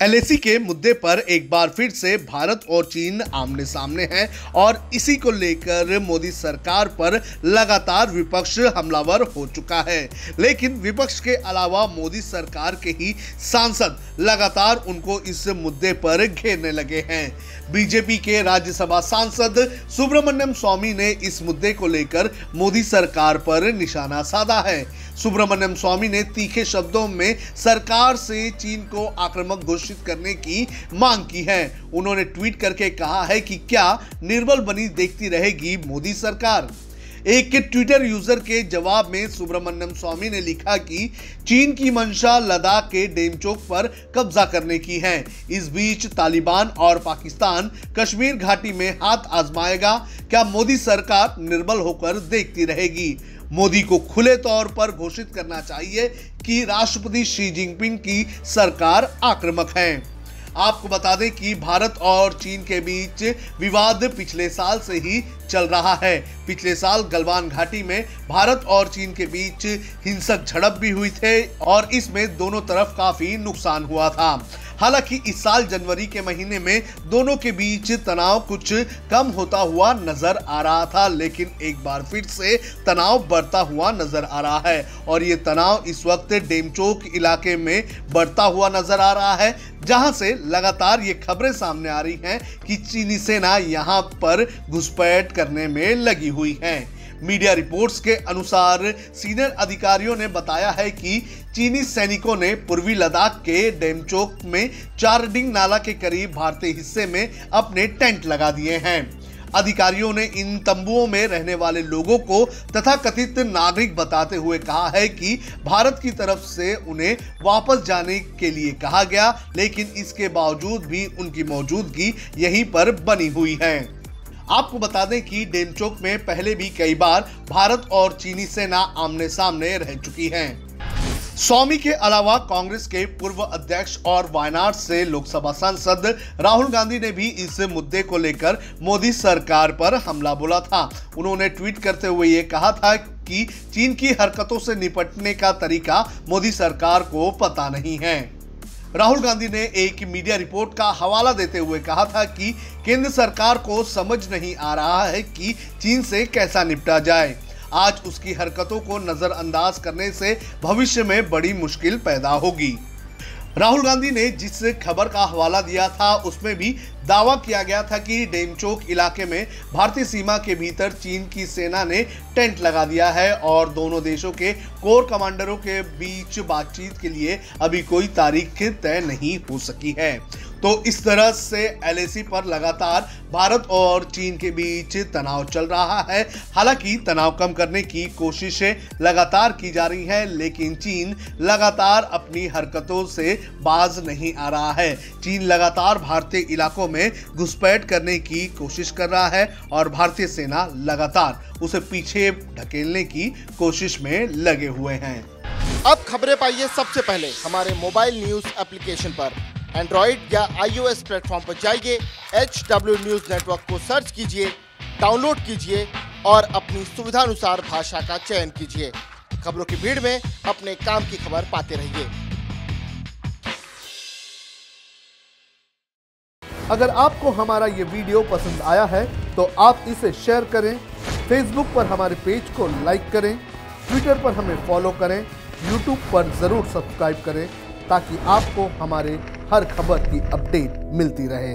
LAC के मुद्दे पर एक बार फिर से भारत और चीन आमने सामने हैं और इसी को लेकर मोदी सरकार पर लगातार विपक्ष हमलावर हो चुका है। लेकिन विपक्ष के अलावा मोदी सरकार के ही सांसद लगातार उनको इस मुद्दे पर घेरने लगे हैं। बीजेपी के राज्यसभा सांसद सुब्रमण्यम स्वामी ने इस मुद्दे को लेकर मोदी सरकार पर निशाना साधा है। सुब्रमण्यम स्वामी ने तीखे शब्दों में सरकार से चीन को आक्रामक घोषित करने की मांग की है। उन्होंने ट्वीट करके कहा है कि क्या निर्बल बनी देखती रहेगी मोदी सरकार। एक ट्विटर यूजर के जवाब में सुब्रमण्यम स्वामी ने लिखा कि चीन की मंशा लद्दाख के डेमचोक पर कब्जा करने की है। इस बीच तालिबान और पाकिस्तान कश्मीर घाटी में हाथ आजमाएगा। क्या मोदी सरकार निर्बल होकर देखती रहेगी? मोदी को खुले तौर पर घोषित करना चाहिए कि राष्ट्रपति शी जिनपिंग की सरकार आक्रामक है। आपको बता दें कि भारत और चीन के बीच विवाद पिछले साल से ही चल रहा है। पिछले साल गलवान घाटी में भारत और चीन के बीच हिंसक झड़प भी हुई थे और इसमें दोनों तरफ काफी नुकसान हुआ था। हालांकि इस साल जनवरी के महीने में दोनों के बीच तनाव कुछ कम होता हुआ नजर आ रहा था, लेकिन एक बार फिर से तनाव बढ़ता हुआ नजर आ रहा है और ये तनाव इस वक्त डेमचोक इलाके में बढ़ता हुआ नजर आ रहा है, जहां से लगातार ये खबरें सामने आ रही हैं कि चीनी सेना यहां पर घुसपैठ करने में लगी हुई है। मीडिया रिपोर्ट्स के अनुसार सीनियर अधिकारियों ने बताया है कि चीनी सैनिकों ने पूर्वी लद्दाख के डेमचोक में चारडिंग नाला के करीब भारतीय हिस्से में अपने टेंट लगा दिए हैं। अधिकारियों ने इन तंबुओं में रहने वाले लोगों को तथाकथित नागरिक बताते हुए कहा है कि भारत की तरफ से उन्हें वापस जाने के लिए कहा गया, लेकिन इसके बावजूद भी उनकी मौजूदगी यहीं पर बनी हुई है। आपको बता दें कि डेमचोक में पहले भी कई बार भारत और चीनी सेना आमने सामने रह चुकी है। स्वामी के अलावा कांग्रेस के पूर्व अध्यक्ष और वायनाड से लोकसभा सांसद राहुल गांधी ने भी इस मुद्दे को लेकर मोदी सरकार पर हमला बोला था। उन्होंने ट्वीट करते हुए ये कहा था कि चीन की हरकतों से निपटने का तरीका मोदी सरकार को पता नहीं है। राहुल गांधी ने एक मीडिया रिपोर्ट का हवाला देते हुए कहा था कि केंद्र सरकार को समझ नहीं आ रहा है कि चीन से कैसा निपटा जाए। आज उसकी हरकतों को नजरअंदाज करने से भविष्य में बड़ी मुश्किल पैदा होगी। राहुल गांधी ने जिस खबर का हवाला दिया था उसमें भी दावा किया गया था कि डेमचोक इलाके में भारतीय सीमा के भीतर चीन की सेना ने टेंट लगा दिया है और दोनों देशों के कोर कमांडरों के बीच बातचीत के लिए अभी कोई तारीख तय नहीं हो सकी है। तो इस तरह से एलएसी पर लगातार भारत और चीन के बीच तनाव चल रहा है। हालांकि तनाव कम करने की कोशिशें लगातार की जा रही हैं, लेकिन चीन लगातार अपनी हरकतों से बाज नहीं आ रहा है। चीन लगातार भारतीय इलाकों में घुसपैठ करने की कोशिश कर रहा है और भारतीय सेना लगातार उसे पीछे ढकेलने की कोशिश में लगे हुए हैं। अब खबरें पाइए सबसे पहले हमारे मोबाइल न्यूज एप्लीकेशन पर। एंड्रॉइड या iOS प्लेटफॉर्म पर जाइए, HW न्यूज नेटवर्क को सर्च कीजिए, डाउनलोड कीजिए और अपनी सुविधानुसार भाषा का चयन कीजिए। खबरों की भीड़ में अपने काम की खबर पाते रहिए। अगर आपको हमारा ये वीडियो पसंद आया है तो आप इसे शेयर करें, फेसबुक पर हमारे पेज को लाइक करें, ट्विटर पर हमें फॉलो करें, यूट्यूब पर ज़रूर सब्सक्राइब करें ताकि आपको हमारे हर खबर की अपडेट मिलती रहे।